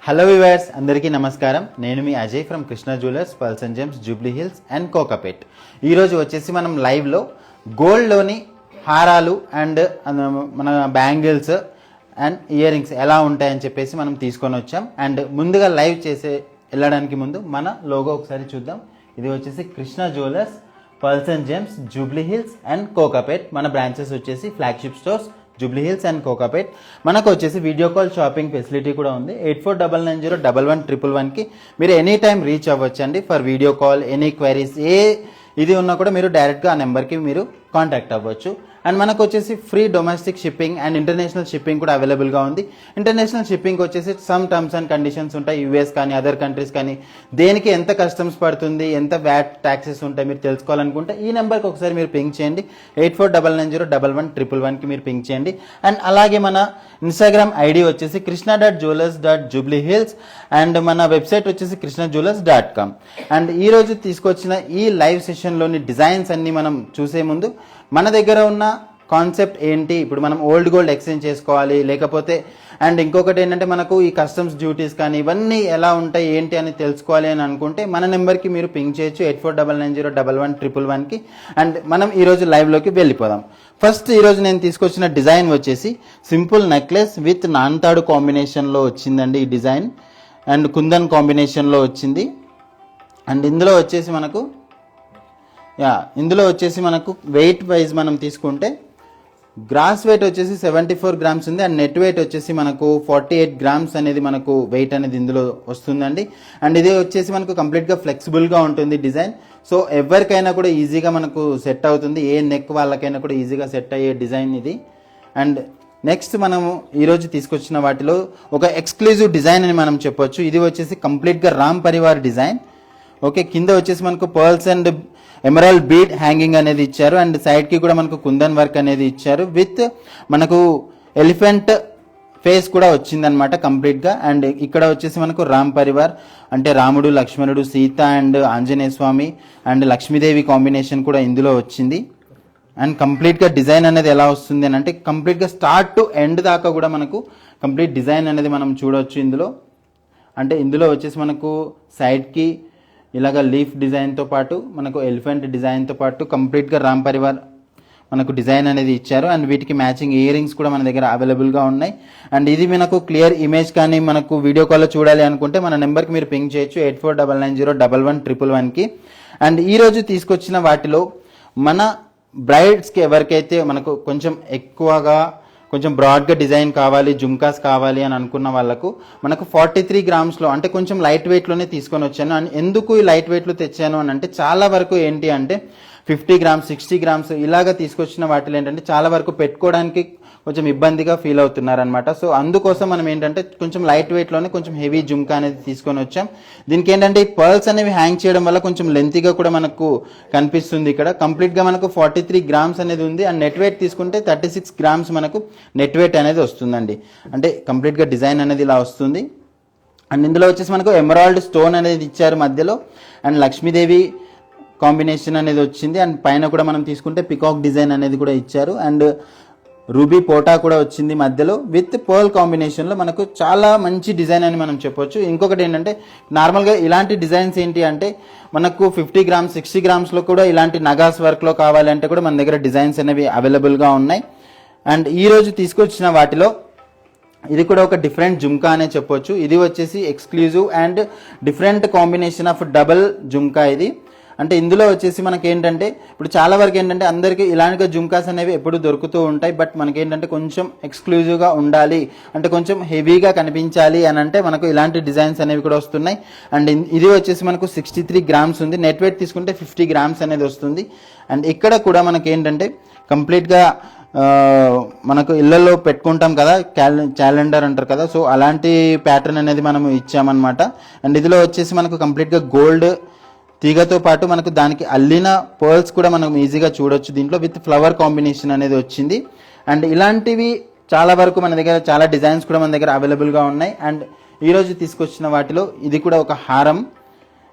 Hello viewers, అందరికీ నమస్కారం. నేను మీ Ajay from Krishna jewellers, pearls and gems, Jubilee Hills and Kokapet. ఈరోజు వచ్చేసి మనం లైవ్లో గోల్డ్లోని హారాలు అండ్ మన బ్యాంగిల్స్ అండ్ ఇయర్ రింగ్స్ ఎలా ఉంటాయని చెప్పేసి మనం తీసుకొని వచ్చాం. అండ్ ముందుగా లైవ్ వెళ్ళడానికి ముందు మన లోగో ఒకసారి చూద్దాం. ఇది వచ్చేసి Krishna jewellers, pearls and gems, Jubilee Hills and Kokapet. మన బ్రాంచెస్ వచ్చేసి flagship stores Jubilee Hills and Kokapet. మనకు వచ్చేసి వీడియో కాల్ షాపింగ్ ఫెసిలిటీ కూడా ఉంది. 8499011111కి మీరు ఎనీ టైం రీచ్ అవ్వచ్చండి for video call, any queries, ఇది ఉన్నా కూడా మీరు డైరెక్ట్గా ఆ నెంబర్కి మీరు కాంటాక్ట్ అవ్వచ్చు. అండ్ మనకు వచ్చేసి free domestic shipping and international shipping కూడా అవైలబుల్గా ఉంది. ఇంటర్నేషనల్ షిప్పింగ్ వచ్చేసి సమ్ టర్మ్స్ అండ్ కండిషన్స్ ఉంటాయి. యూఎస్ కానీ అదర్ కంట్రీస్ కానీ దేనికి ఎంత కస్టమ్స్ పడుతుంది, ఎంత వ్యాట్ ట్యాక్సెస్ ఉంటాయి మీరు తెలుసుకోవాలనుకుంటే ఈ నెంబర్కి ఒకసారి మీరు పింక్ చేయండి. 8499011111కి మీరు పింక్ చేయండి. అండ్ అలాగే మన ఇన్స్టాగ్రామ్ ఐడి వచ్చేసి krishna.jewelers.jubileehills అండ్ మన వెబ్సైట్ వచ్చేసి krishnajewelers.com. అండ్ ఈరోజు తీసుకొచ్చిన ఈ లైవ్ సెషన్లోని డిజైన్స్ అన్ని మనం చూసే ముందు మన దగ్గర ఉన్న కాన్సెప్ట్ ఏంటి, ఇప్పుడు మనం ఓల్డ్ గోల్డ్ ఎక్స్చేంజ్ చేసుకోవాలి లేకపోతే అండ్ ఇంకొకటి ఏంటంటే మనకు ఈ కస్టమ్స్ డ్యూటీస్ కానీ ఇవన్నీ ఎలా ఉంటాయి ఏంటి అని తెలుసుకోవాలి అని అనుకుంటే మన నెంబర్కి మీరు పింక్ చేయొచ్చు 8499011111కి. అండ్ మనం ఈరోజు లైవ్లోకి వెళ్ళిపోదాం. ఫస్ట్ ఈరోజు నేను తీసుకొచ్చిన డిజైన్ వచ్చేసి సింపుల్ నెక్లెస్ విత్ నాన్తాడు కాంబినేషన్లో వచ్చిందండి ఈ డిజైన్. అండ్ కుందన్ కాంబినేషన్లో వచ్చింది. అండ్ ఇందులో వచ్చేసి మనకు వెయిట్ వైజ్ మనం తీసుకుంటే గ్రాస్ వెయిట్ వచ్చేసి 74 గ్రామ్స్ ఉంది. అండ్ నెట్ వెయిట్ వచ్చేసి మనకు 48 గ్రామ్స్ అనేది మనకు వెయిట్ అనేది ఇందులో వస్తుందండి. అండ్ ఇది వచ్చేసి మనకు కంప్లీట్గా ఫ్లెక్సిబుల్గా ఉంటుంది డిజైన్. సో ఎవరికైనా కూడా ఈజీగా మనకు సెట్ అవుతుంది. ఏ నెక్ వాళ్ళకైనా కూడా ఈజీగా సెట్ అయ్యే డిజైన్ ఇది. అండ్ నెక్స్ట్ మనము ఈరోజు తీసుకొచ్చిన వాటిలో ఒక ఎక్స్క్లూజివ్ డిజైన్ అని మనం చెప్పొచ్చు. ఇది వచ్చేసి కంప్లీట్గా రామ్ పరివార్ డిజైన్. ఓకే, కింద వచ్చేసి మనకు pearls and emerald bead hanging అనేది ఇచ్చారు. అండ్ సైడ్కి కూడా మనకు కుందన్ వర్క్ అనేది ఇచ్చారు విత్ మనకు ఎలిఫెంట్ ఫేస్ కూడా వచ్చిందనమాట కంప్లీట్గా. అండ్ ఇక్కడ వచ్చేసి మనకు రామ్ పరివార్ అంటే రాముడు, లక్ష్మణుడు, Sita and Anjaneya Swami and Lakshmidevi combination కూడా ఇందులో వచ్చింది. అండ్ కంప్లీట్గా డిజైన్ అనేది ఎలా వస్తుంది అని అంటే కంప్లీట్గా స్టార్ట్ టు ఎండ్ దాకా కూడా మనకు కంప్లీట్ డిజైన్ అనేది మనం చూడవచ్చు ఇందులో. అంటే ఇందులో వచ్చేసి మనకు సైడ్కి ఇలాగ లీఫ్ డిజైన్తో పాటు మనకు ఎలిఫెంట్ డిజైన్తో పాటు కంప్లీట్గా రామ్ పరివార్ మనకు డిజైన్ అనేది ఇచ్చారు. అండ్ వీటికి మ్యాచింగ్ ఇయర్ రింగ్స్ కూడా మన దగ్గర అవైలబుల్గా ఉన్నాయి. అండ్ ఇది మనకు క్లియర్ ఇమేజ్ కానీ మనకు వీడియో కాల్లో చూడాలి అనుకుంటే మన నెంబర్కి మీరు పింక్ చేయొచ్చు 8499011111కి. అండ్ ఈరోజు తీసుకొచ్చిన వాటిలో మన బ్రైడ్స్కి ఎవరికైతే మనకు కొంచెం బ్రాడ్గా డిజైన్ కావాలి, జుమ్కాస్ కావాలి అని అనుకున్న వాళ్ళకు మనకు 43 గ్రామ్స్లో అంటే కొంచెం లైట్ వెయిట్లోనే తీసుకొని వచ్చాను. అండ్ ఎందుకు ఈ లైట్ వెయిట్లో తెచ్చాను అని అంటే చాలా వరకు ఏంటి అంటే 50 గ్రామ్స్ 60 గ్రామ్స్ ఇలాగ తీసుకొచ్చిన వాటిలో ఏంటంటే చాలా వరకు పెట్టుకోవడానికి కొంచెం ఇబ్బందిగా ఫీల్ అవుతున్నారనమాట. సో అందుకోసం మనం ఏంటంటే కొంచెం లైట్ వెయిట్లోనే కొంచెం హెవీ జుమ్కా అనేది తీసుకొని వచ్చాం. దీనికి ఏంటంటే ఈ పర్ల్స్ అనేవి హ్యాంగ్ చేయడం వల్ల కొంచెం లెంతీగా కూడా మనకు కనిపిస్తుంది. ఇక్కడ కంప్లీట్గా మనకు 43 గ్రామ్స్ అనేది ఉంది. అండ్ నెట్ వెయిట్ తీసుకుంటే 36 గ్రామ్స్ మనకు నెట్ వెయిట్ అనేది వస్తుందండి. అంటే కంప్లీట్గా డిజైన్ అనేది ఇలా వస్తుంది. అండ్ ఇందులో వచ్చేసి మనకు ఎమరాల్డ్ స్టోన్ అనేది ఇచ్చారు మధ్యలో. అండ్ లక్ష్మీదేవి కాంబినేషన్ అనేది వచ్చింది. అండ్ పైన కూడా మనం తీసుకుంటే పికాక్ డిజైన్ అనేది కూడా ఇచ్చారు. అండ్ రూబీ పోటా కూడా వచ్చింది మధ్యలో విత్ పర్ల్ కాంబినేషన్లో. మనకు చాలా మంచి డిజైన్ అని మనం చెప్పొచ్చు. ఇంకొకటి ఏంటంటే నార్మల్గా ఇలాంటి డిజైన్స్ ఏంటి అంటే మనకు 50 గ్రామ్స్ 60 గ్రామ్స్లో కూడా ఇలాంటి నగాస్ వర్క్లో కావాలంటే కూడా మన దగ్గర డిజైన్స్ అనేవి అవైలబుల్గా ఉన్నాయి. అండ్ ఈరోజు తీసుకొచ్చిన వాటిలో ఇది కూడా ఒక డిఫరెంట్ జుమ్కా అనే చెప్పొచ్చు. ఇది వచ్చేసి exclusive and different combination of double jhumka ఇది. అంటే ఇందులో వచ్చేసి మనకి ఏంటంటే ఇప్పుడు చాలా వరకు ఏంటంటే అందరికీ ఇలాంటి జుమ్కాస్ అనేవి ఎప్పుడు దొరుకుతూ ఉంటాయి. బట్ మనకి ఏంటంటే కొంచెం ఎక్స్క్లూజివ్గా ఉండాలి అంటే కొంచెం హెవీగా కనిపించాలి అని అంటే మనకు ఇలాంటి డిజైన్స్ అనేవి కూడా వస్తున్నాయి. అండ్ ఇది వచ్చేసి మనకు 63 గ్రామ్స్ ఉంది. నెట్ వెయిట్ తీసుకుంటే 50 గ్రామ్స్ అనేది వస్తుంది. అండ్ ఇక్కడ కూడా మనకి ఏంటంటే కంప్లీట్గా మనకు ఇళ్లలో పెట్టుకుంటాం కదా, క్యాలెండర్ అంటారు కదా, సో అలాంటి ప్యాటర్న్ అనేది మనం ఇచ్చామన్నమాట. అండ్ ఇందులో వచ్చేసి మనకు కంప్లీట్గా గోల్డ్ తీగతో పాటు మనకు దానికి అల్లిన పర్ల్స్ కూడా మనం ఈజీగా చూడొచ్చు దీంట్లో విత్ ఫ్లవర్ కాంబినేషన్ అనేది వచ్చింది. అండ్ ఇలాంటివి చాలా వరకు మన దగ్గర చాలా డిజైన్స్ కూడా మన దగ్గర అవైలబుల్గా ఉన్నాయి. అండ్ ఈరోజు తీసుకొచ్చిన వాటిలో ఇది కూడా ఒక హారం.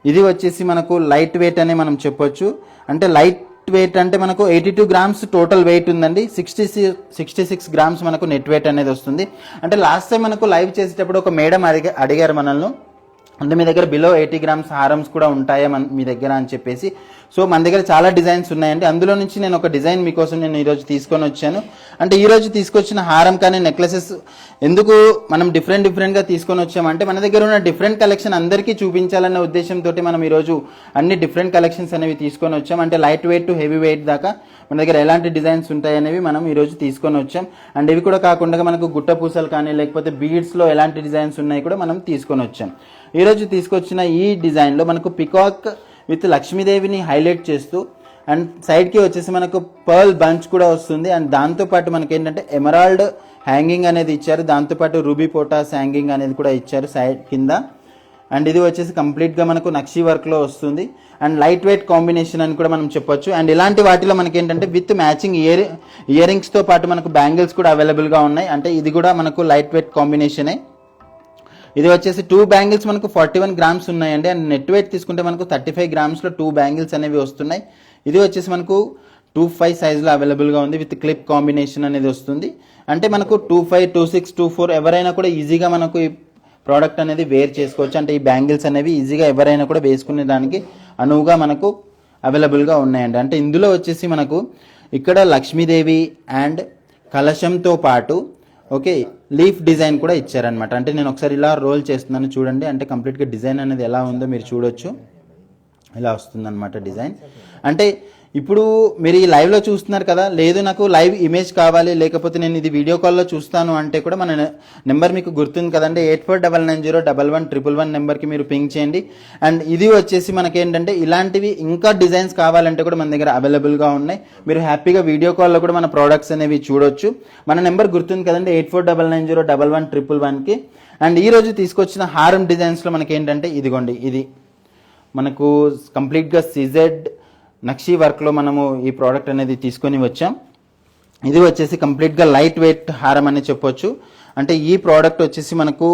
ఇది వచ్చేసి మనకు లైట్ వెయిట్ అని మనం చెప్పొచ్చు. అంటే లైట్ వెయిట్ అంటే మనకు 82 గ్రామ్స్ టోటల్ వెయిట్ ఉందండి. 66 గ్రామ్స్ మనకు నెట్ వెయిట్ అనేది వస్తుంది. అంటే లాస్ట్ టైం మనకు లైవ్ చేసేటప్పుడు ఒక మేడం అడిగారు మనల్ని, అంటే మీ దగ్గర బిలో 80 గ్రామ్స్ హారమ్స్ కూడా ఉంటాయా మీ దగ్గర అని చెప్పేసి. సో మన దగ్గర చాలా డిజైన్స్ ఉన్నాయండి. అందులో నుంచి నేను ఒక డిజైన్ మీకోసం నేను ఈరోజు తీసుకొని వచ్చాను. అంటే ఈరోజు తీసుకొచ్చిన హారం కానీ నెక్లెసెస్ ఎందుకు మనం డిఫరెంట్గా తీసుకొని వచ్చామంటే మన దగ్గర ఉన్న డిఫరెంట్ కలెక్షన్ అందరికీ చూపించాలన్న ఉద్దేశంతో మనం ఈరోజు అన్ని డిఫరెంట్ కలెక్షన్స్ అనేవి తీసుకొని వచ్చాం. అంటే light weight to heavy weight దాకా మన దగ్గర ఎలాంటి డిజైన్స్ ఉంటాయనేవి మనం ఈరోజు తీసుకొని వచ్చాం. అండ్ ఇవి కూడా కాకుండా మనకు గుట్ట పూసలు కానీ లేకపోతే బీడ్స్లో ఎలాంటి డిజైన్స్ ఉన్నాయి కూడా మనం తీసుకొని వచ్చాం. ఈరోజు తీసుకొచ్చిన ఈ డిజైన్లో మనకు పికాక్ విత్ లక్ష్మీదేవిని హైలైట్ చేస్తూ అండ్ సైడ్కి వచ్చేసి మనకు పర్ల్ బంచ్ కూడా వస్తుంది. అండ్ దాంతోపాటు మనకి ఏంటంటే ఎమరాల్డ్ హ్యాంగింగ్ అనేది ఇచ్చారు, దాంతోపాటు రూబీ పోటాస్ హ్యాంగింగ్ అనేది కూడా ఇచ్చారు సైడ్ కింద. అండ్ ఇది వచ్చేసి కంప్లీట్గా మనకు నక్షీ వర్క్లో వస్తుంది అండ్ లైట్ వెయిట్ కాంబినేషన్ అని కూడా మనం చెప్పొచ్చు. అండ్ ఇలాంటి వాటిలో మనకి ఏంటంటే విత్ మ్యాచింగ్ ఇయర్ రింగ్స్తో పాటు మనకు బ్యాంగిల్స్ కూడా అవైలబుల్గా ఉన్నాయి. అంటే ఇది కూడా మనకు లైట్ వెయిట్ కాంబినేషనే. ఇది వచ్చేసి 2 బ్యాంగిల్స్ మనకు 41 గ్రామ్స్ ఉన్నాయండి. అండ్ నెట్ వెయిట్ తీసుకుంటే మనకు 35 గ్రామ్స్లో 2 బ్యాంగిల్స్ అనేవి వస్తున్నాయి. ఇది వచ్చేసి మనకు 25 సైజులో అవైలబుల్గా ఉంది విత్ క్లిప్ కాంబినేషన్ అనేది వస్తుంది. అంటే మనకు 25, 26, 24 ఎవరైనా కూడా ఈజీగా మనకు ఈ ప్రోడక్ట్ అనేది వేర్ చేసుకోవచ్చు. అంటే ఈ బ్యాంగిల్స్ అనేవి ఈజీగా ఎవరైనా కూడా వేసుకునే దానికి అనువుగా మనకు అవైలబుల్గా ఉన్నాయండి. అంటే ఇందులో వచ్చేసి మనకు ఇక్కడ లక్ష్మీదేవి అండ్ కలశంతో పాటు ఓకే లీఫ్ డిజైన్ కూడా ఇచ్చారనమాట. అంటే నేను ఒకసారి ఇలా రోల్ చేస్తున్నాను చూడండి. అంటే కంప్లీట్గా డిజైన్ అనేది ఎలా ఉందో మీరు చూడొచ్చు. ఇలా వస్తుందన్నమాట డిజైన్. అంటే ఇప్పుడు మీరు ఈ లైవ్లో చూస్తున్నారు కదా, లేదు నాకు లైవ్ ఇమేజ్ కావాలి లేకపోతే నేను ఇది వీడియో కాల్లో చూస్తాను అంటే కూడా మన నెంబర్ మీకు గుర్తుంది కదండి, 8499011111 నెంబర్కి మీరు పింక్ చేయండి. అండ్ ఇది వచ్చేసి మనకేంటంటే ఇలాంటివి ఇంకా డిజైన్స్ కావాలంటే కూడా మన దగ్గర అవైలబుల్గా ఉన్నాయి. మీరు హ్యాపీగా వీడియో కాల్లో కూడా మన ప్రోడక్ట్స్ అనేవి చూడొచ్చు. మన నెంబర్ గుర్తుంది కదండి, 8499011111కి. అండ్ ఈరోజు తీసుకొచ్చిన హారం డిజైన్స్లో మనకేంటంటే ఇదిగోండి, ఇది మనకు కంప్లీట్గా సిజెడ్ నక్షీ వర్క్లో మనము ఈ ప్రోడక్ట్ అనేది తీసుకొని వచ్చాం. ఇది వచ్చేసి కంప్లీట్గా లైట్ వెయిట్ హారం అని చెప్పొచ్చు. అంటే ఈ ప్రోడక్ట్ వచ్చేసి మనకు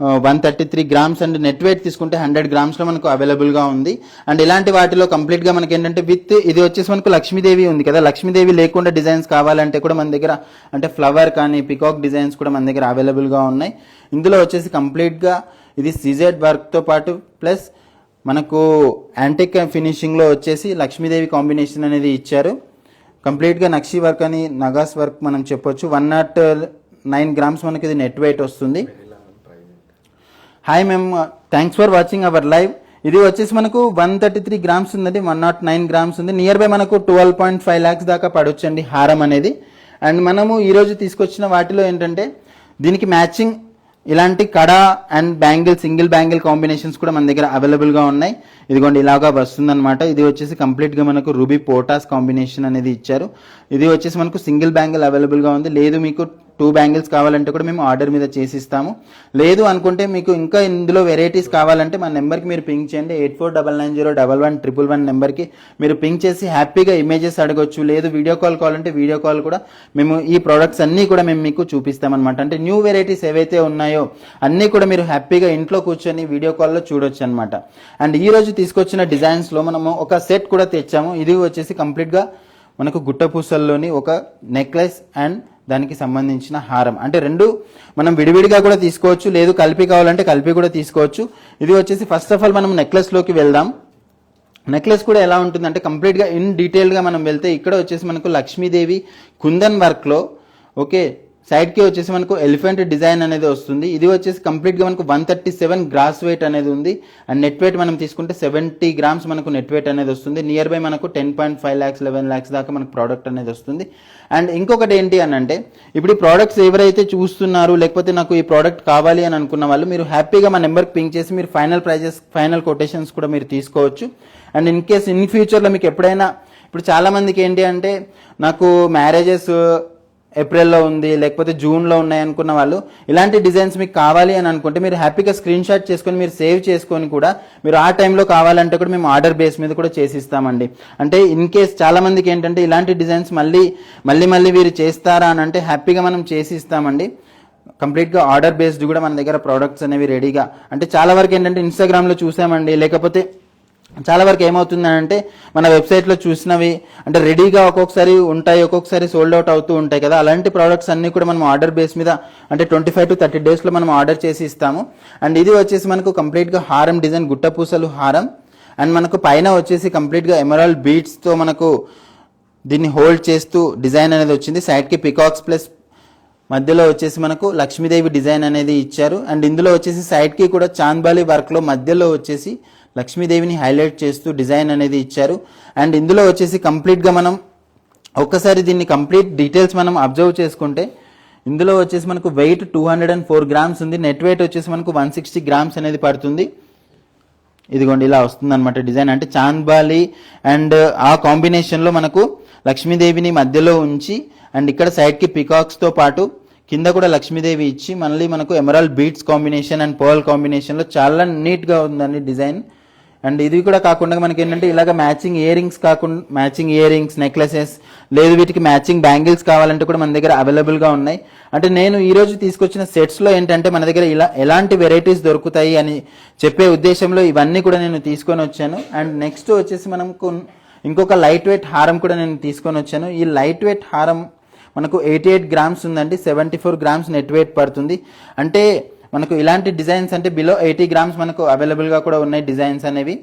133 గ్రామ్స్ అండ్ నెట్ వెయిట్ తీసుకుంటే 100 గ్రామ్స్లో మనకు అవైలబుల్గా ఉంది. అండ్ ఇలాంటి వాటిలో కంప్లీట్గా మనకి ఏంటంటే విత్ ఇది వచ్చేసి మనకు లక్ష్మీదేవి ఉంది కదా, లక్ష్మీదేవి లేకుండా డిజైన్స్ కావాలంటే కూడా మన దగ్గర అంటే ఫ్లవర్ కానీ పికాక్ డిజైన్స్ కూడా మన దగ్గర అవైలబుల్గా ఉన్నాయి. ఇందులో వచ్చేసి కంప్లీట్గా ఇది సిజెడ్ వర్క్తో పాటు ప్లస్ మనకు యాంటిక్ ఫినిషింగ్లో వచ్చేసి లక్ష్మీదేవి కాంబినేషన్ అనేది ఇచ్చారు. కంప్లీట్గా నక్షీ వర్క్ అని నగాస్ వర్క్ మనం చెప్పొచ్చు. 109 గ్రామ్స్ మనకి ఇది నెట్ వెయిట్ వస్తుంది. Hi ma'am, thanks for watching our live. ఇది వచ్చేసి మనకు 133 గ్రామ్స్ ఉందండి, 109 గ్రామ్స్ ఉంది. నియర్ బై మనకు 12.5 lakhs దాకా పడొచ్చండి హారం అనేది. అండ్ మనము ఈరోజు తీసుకొచ్చిన వాటిలో ఏంటంటే దీనికి మ్యాచింగ్ ఇలాంటి కడా and bangle single bangle combinations కూడా మన దగ్గర అవైలబుల్గా ఉన్నాయి. ఇదిగోండి ఇలాగా వస్తుందన్నమాట. ఇది వచ్చేసి కంప్లీట్గా మనకు రూబీ పోటాస్ కాంబినేషన్ అనేది ఇచ్చారు. ఇది వచ్చేసి మనకు సింగిల్ బ్యాంగిల్ అవైలబుల్గా ఉంది. లేదు మీకు 2 బ్యాంగిల్స్ కావాలంటే కూడా మేము ఆర్డర్ మీద చేసిస్తాము. లేదు అనుకుంటే మీకు ఇంకా ఇందులో వెరైటీస్ కావాలంటే మా నెంబర్కి మీరు పింక్ చేయండి, 8499011111 నెంబర్కి మీరు పింక్ చేసి హ్యాపీగా ఇమేజెస్ అడగొచ్చు. లేదు వీడియో కాల్ కావాలంటే వీడియో కాల్ కూడా మేము ఈ ప్రోడక్ట్స్ అన్నీ కూడా మేము మీకు చూపిస్తామన్నమాట. అంటే న్యూ వెరైటీస్ ఏవైతే ఉన్నాయో అన్నీ కూడా మీరు హ్యాపీగా ఇంట్లో కూర్చొని వీడియో కాల్లో చూడొచ్చు అనమాట. అండ్ ఈ రోజు తీసుకొచ్చిన డిజైన్స్లో మనము ఒక సెట్ కూడా తెచ్చాము. ఇది వచ్చేసి కంప్లీట్గా మనకు గుట్టపూసల్లోని ఒక నెక్లెస్ అండ్ దానికి సంబంధించిన హారం. అంటే రెండు మనం విడివిడిగా కూడా తీసుకోవచ్చు, లేదు కలిపి కావాలంటే కలిపి కూడా తీసుకోవచ్చు. ఇది వచ్చేసి ఫస్ట్ ఆఫ్ ఆల్ మనం నెక్లెస్లోకి వెళ్దాం. నెక్లెస్ కూడా ఎలా ఉంటుందంటే కంప్లీట్గా ఇన్ డీటెయిల్గా మనం వెళ్తే ఇక్కడ వచ్చేసి మనకు లక్ష్మీదేవి కుందన్ వర్క్లో ఓకే సైడ్కి వచ్చేసి మనకు ఎలిఫెంట్ డిజైన్ అనేది వస్తుంది. ఇది వచ్చేసి కంప్లీట్గా మనకు 137 గ్రాస్ వెయిట్ అనేది ఉంది. అండ్ నెట్ వెయిట్ మనం తీసుకుంటే 70 గ్రామ్స్ మనకు నెట్ వెయిట్ అనేది వస్తుంది. నియర్ బై మనకు 10.5 lakhs 11 lakhs దాకా మనకు ప్రోడక్ట్ అనేది వస్తుంది. అండ్ ఇంకొకటి ఏంటి అని అంటే ఇప్పుడు ఈ ప్రోడక్ట్స్ ఎవరైతే చూస్తున్నారు లేకపోతే నాకు ఈ ప్రోడక్ట్ కావాలి అని అనుకున్న వాళ్ళు మీరు హ్యాపీగా మా నెంబర్కి పింక్ చేసి మీరు ఫైనల్ ప్రైజెస్ ఫైనల్ కొటేషన్స్ కూడా మీరు తీసుకోవచ్చు. అండ్ ఇన్ కేస్ ఇన్ ఫ్యూచర్లో మీకు ఎప్పుడైనా ఇప్పుడు చాలామందికి ఏంటి అంటే నాకు మ్యారేజెస్ ఏప్రిల్లో ఉంది లేకపోతే జూన్లో ఉన్నాయి అనుకున్న వాళ్ళు ఇలాంటి డిజైన్స్ మీకు కావాలి అని అనుకుంటే మీరు హ్యాపీగా స్క్రీన్ షాట్ చేసుకొని మీరు సేవ్ చేసుకొని కూడా మీరు ఆ టైంలో కావాలంటే కూడా మేము ఆర్డర్ బేస్ మీద కూడా చేసిస్తామండి. అంటే ఇన్ కేస్ చాలా మందికి ఏంటంటే ఇలాంటి డిజైన్స్ మళ్ళీ వీరు చేస్తారా అని అంటే హ్యాపీగా మనం చేసి ఇస్తామండి. కంప్లీట్గా ఆర్డర్ బేస్డ్ కూడా మన దగ్గర ప్రోడక్ట్స్ అనేవి రెడీగా అంటే చాలా వరకు ఏంటంటే ఇన్స్టాగ్రామ్లో చూసామండి లేకపోతే చాలా వరకు ఏమవుతుందంటే మన వెబ్సైట్లో చూసినవి అంటే రెడీగా ఒక్కొక్కసారి ఉంటాయి, ఒక్కొక్కసారి సోల్డ్ అవుట్ అవుతూ ఉంటాయి కదా. అలాంటి ప్రోడక్ట్స్ అన్నీ కూడా మనం ఆర్డర్ బేస్ మీద అంటే 25 to 30 డేస్లో మనం ఆర్డర్ చేసి ఇస్తాము. అండ్ ఇది వచ్చేసి మనకు కంప్లీట్గా హారం డిజైన్, గుట్టపూసలు హారం. అండ్ మనకు పైన వచ్చేసి కంప్లీట్గా ఎమరాల్డ్ బీడ్స్తో మనకు దీన్ని హోల్డ్ చేస్తూ డిజైన్ అనేది వచ్చింది. సైడ్కి పికాక్స్ ప్లస్ మధ్యలో వచ్చేసి మనకు లక్ష్మీదేవి డిజైన్ అనేది ఇచ్చారు. అండ్ ఇందులో వచ్చేసి సైడ్కి కూడా చాంద్బాలి వర్క్లో మధ్యలో వచ్చేసి లక్ష్మీదేవిని హైలైట్ చేస్తూ డిజైన్ అనేది ఇచ్చారు. అండ్ ఇందులో వచ్చేసి కంప్లీట్గా మనం ఒక్కసారి దీన్ని కంప్లీట్ డీటెయిల్స్ మనం అబ్జర్వ్ చేసుకుంటే ఇందులో వచ్చేసి మనకు వెయిట్ 204 గ్రామ్స్ ఉంది. నెట్ వెయిట్ వచ్చేసి మనకు 160 గ్రామ్స్ అనేది పడుతుంది. ఇదిగోండి ఇలా వస్తుంది అనమాట డిజైన్. అంటే చాంద్బాలి అండ్ ఆ కాంబినేషన్లో మనకు లక్ష్మీదేవిని మధ్యలో ఉంచి అండ్ ఇక్కడ సైడ్కి పికాక్స్తో పాటు కింద కూడా లక్ష్మీదేవి ఇచ్చి మళ్ళీ మనకు emerald beads combination and pearl కాంబినేషన్లో చాలా నీట్గా ఉందండి డిజైన్. అండ్ ఇది కూడా కాకుండా మనకి ఏంటంటే ఇలాగ మ్యాచింగ్ ఇయర్ రింగ్స్ నెక్లెసెస్ లేదు వీటికి మ్యాచింగ్ బ్యాంగిల్స్ కావాలంటే కూడా మన దగ్గర అవైలబుల్గా ఉన్నాయి. అంటే నేను ఈరోజు తీసుకొచ్చిన సెట్స్లో ఏంటంటే మన దగ్గర ఇలా ఎలాంటి వెరైటీస్ దొరుకుతాయి అని చెప్పే ఉద్దేశంలో ఇవన్నీ కూడా నేను తీసుకొని వచ్చాను. అండ్ నెక్స్ట్ వచ్చేసి మనకు ఇంకొక లైట్ వెయిట్ హారం కూడా నేను తీసుకొని వచ్చాను. ఈ లైట్ వెయిట్ హారం మనకు 88 గ్రామ్స్ ఉందండి, 74 గ్రామ్స్ నెట్ వెయిట్ పడుతుంది. అంటే మనకు ఇలాంటి డిజైన్స్ అంటే బిలో 80 గ్రామ్స్ మనకు అవైలబుల్గా కూడా ఉన్నాయి డిజైన్స్ అనేవి.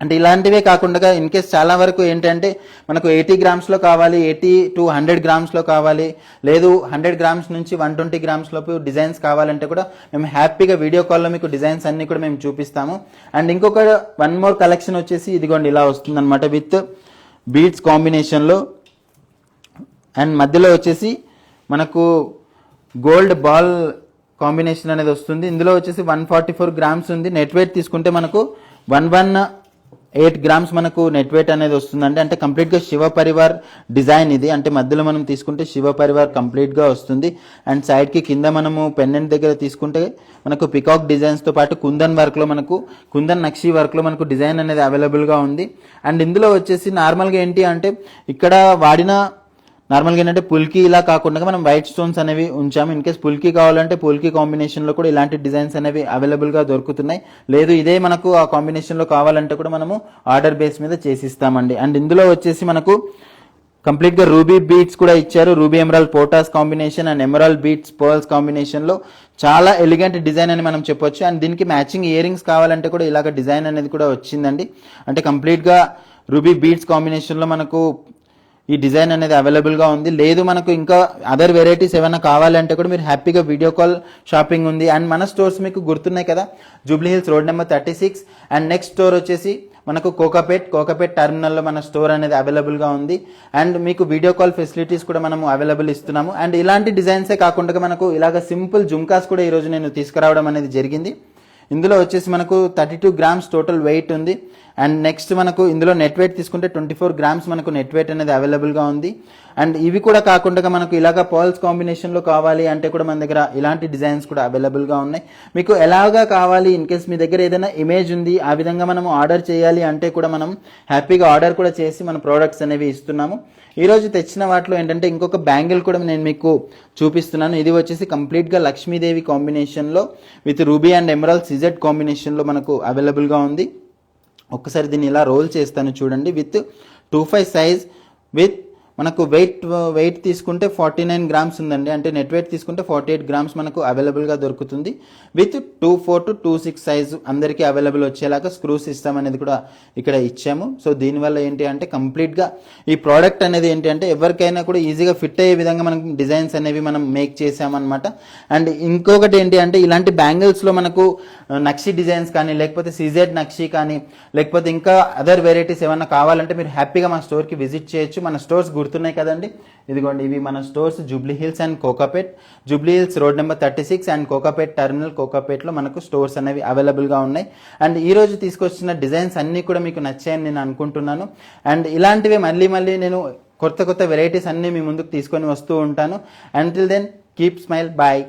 అంటే ఇలాంటివే కాకుండా ఇన్ కేస్ చాలా వరకు ఏంటంటే మనకు 80 గ్రామ్స్లో కావాలి, 80 to 100 గ్రామ్స్లో కావాలి, లేదు 100 గ్రామ్స్ నుంచి 120 గ్రామ్స్ లోపు డిజైన్స్ కావాలంటే కూడా మేము హ్యాపీగా వీడియో కాల్లో మీకు డిజైన్స్ అన్ని కూడా మేము చూపిస్తాము. అండ్ ఇంకొక వన్ మోర్ కలెక్షన్ వచ్చేసి ఇదిగోండి ఇలా వస్తుంది అనమాట విత్ బీడ్స్ కాంబినేషన్లో. అండ్ మధ్యలో వచ్చేసి మనకు గోల్డ్ బాల్ కాంబినేషన్ అనేది వస్తుంది. ఇందులో వచ్చేసి 144 గ్రామ్స్ ఉంది. నెట్ వెయిట్ తీసుకుంటే మనకు 118 గ్రామ్స్ మనకు నెట్ వెయిట్ అనేది వస్తుందండి. అంటే కంప్లీట్గా శివ పరివార్ డిజైన్ ఇది. అంటే మధ్యలో మనం తీసుకుంటే శివ పరివార్ కంప్లీట్గా వస్తుంది. అండ్ సైడ్కి కింద మనము పెండెంట్ దగ్గర తీసుకుంటే మనకు పికాక్ డిజైన్స్తో పాటు కుందన్ వర్క్లో మనకు కుందన్ నక్షి వర్క్లో మనకు డిజైన్ అనేది అవైలబుల్గా ఉంది. అండ్ ఇందులో వచ్చేసి నార్మల్గా ఏంటి అంటే ఇక్కడ వాడిన నార్మల్గా ఏంటంటే పుల్కి ఇలా కాకుండా మనం వైట్ స్టోన్స్ అనేవి ఉంచాము. ఇన్ కేస్ పుల్కి కావాలంటే పుల్కి కాంబినేషన్లో కూడా ఇలాంటి డిజైన్స్ అనేవి అవైలబుల్గా దొరుకుతున్నాయి. లేదు ఇదే మనకు ఆ కాంబినేషన్లో కావాలంటే కూడా మనము ఆర్డర్ బేస్ మీద చేసిస్తామండి. అండ్ ఇందులో వచ్చేసి మనకు కంప్లీట్గా రూబీ బీట్స్ కూడా ఇచ్చారు. రూబీ ఎమరాల్డ్ పోటాస్ combination and emerald beads pearls కాంబినేషన్లో చాలా ఎలిగెంట్ డిజైన్ అని మనం చెప్పొచ్చు. అండ్ దీనికి మ్యాచింగ్ ఇయర్ రింగ్స్ కావాలంటే కూడా ఇలాగ డిజైన్ అనేది కూడా వచ్చిందండి. అంటే కంప్లీట్గా రూబీ బీట్స్ కాంబినేషన్లో మనకు ఈ డిజైన్ అనేది అవైలబుల్గా ఉంది. లేదు మనకు ఇంకా అదర్ వెరైటీస్ ఏమైనా కావాలంటే కూడా మీరు హ్యాపీగా వీడియో కాల్ షాపింగ్ ఉంది. అండ్ మన స్టోర్స్ మీకు గుర్తున్నాయి కదా, Jubilee Hills road number 36. And next store వచ్చేసి మనకు కోకాపేట్ టర్మినల్లో మన స్టోర్ అనేది అవైలబుల్గా ఉంది. అండ్ మీకు వీడియో కాల్ ఫెసిలిటీస్ కూడా మనము అవైలబుల్ ఇస్తున్నాము. అండ్ ఇలాంటి డిజైన్సే కాకుండా మనకు ఇలాగ సింపుల్ జుమ్కాస్ కూడా ఈరోజు నేను తీసుకురావడం అనేది జరిగింది. ఇందులో వచ్చేసి మనకు 32 గ్రామ్స్ టోటల్ వెయిట్ ఉంది. అండ్ నెక్స్ట్ మనకు ఇందులో నెట్ వెయిట్ తీసుకుంటే 24 గ్రామ్స్ మనకు నెట్ వెయిట్ అనేది అవైలబుల్గా ఉంది. అండ్ ఇవి కూడా కాకుండా మనకు ఇలాగ పర్ల్స్ కాంబినేషన్లో కావాలి అంటే కూడా మన దగ్గర ఇలాంటి డిజైన్స్ కూడా అవైలబుల్గా ఉన్నాయి. మీకు ఎలాగా కావాలి ఇన్ కేస్ మీ దగ్గర ఏదైనా ఇమేజ్ ఉంది ఆ విధంగా మనం ఆర్డర్ చేయాలి అంటే కూడా మనం హ్యాపీగా ఆర్డర్ కూడా చేసి మన ప్రోడక్ట్స్ అనేవి ఇస్తున్నాము. ఈరోజు తెచ్చిన వాటిలో ఏంటంటే ఇంకొక బ్యాంగిల్ కూడా నేను మీకు చూపిస్తున్నాను. ఇది వచ్చేసి కంప్లీట్గా లక్ష్మీదేవి కాంబినేషన్లో with ruby and emerald CZ కాంబినేషన్లో మనకు అవైలబుల్గా ఉంది. ఒక్కసారి దీన్ని ఇలా రోల్ చేస్తాను చూడండి. విత్ 25 సైజ్ విత్ మనకు వెయిట్ తీసుకుంటే 49 గ్రామ్స్ ఉందండి. అంటే నెట్ వెయిట్ తీసుకుంటే 48 గ్రామ్స్ మనకు అవైలబుల్గా దొరుకుతుంది. విత్ 24 to 26 సైజు అందరికీ అవైలబుల్ వచ్చేలాగా స్క్రూ సిస్టమ్ అనేది కూడా ఇక్కడ ఇచ్చాము. సో దీనివల్ల ఏంటి అంటే కంప్లీట్గా ఈ ప్రోడక్ట్ అనేది ఏంటి అంటే ఎవరికైనా కూడా ఈజీగా ఫిట్ అయ్యే విధంగా మనం డిజైన్స్ అనేవి మనం మేక్ చేసామన్నమాట. అండ్ ఇంకొకటి ఏంటి అంటే ఇలాంటి బ్యాంగిల్స్లో మనకు నక్షి డిజైన్స్ కానీ లేకపోతే సిజెడ్ నక్షి కానీ లేకపోతే ఇంకా అదర్ వెరైటీస్ ఏమైనా కావాలంటే మీరు హ్యాపీగా మా స్టోర్కి విజిట్ చేయొచ్చు. మన స్టోర్స్ గుర్తున్నాయి కదండి, ఇదిగోండి ఇవి మన stores Jubilee Hills and Kokapet. Jubilee Hills road number 36 and Kokapet terminal కోకాపేట్లో మనకు స్టోర్స్ అనేవి అవైలబుల్గా ఉన్నాయి. అండ్ ఈ రోజు తీసుకొచ్చిన డిజైన్స్ అన్నీ కూడా మీకు నచ్చాయని నేను అనుకుంటున్నాను. అండ్ ఇలాంటివే మళ్ళీ నేను కొత్త వెరైటీస్ అన్నీ మీ ముందుకు తీసుకొని వస్తూ ఉంటాను. Until then keep smile, bye.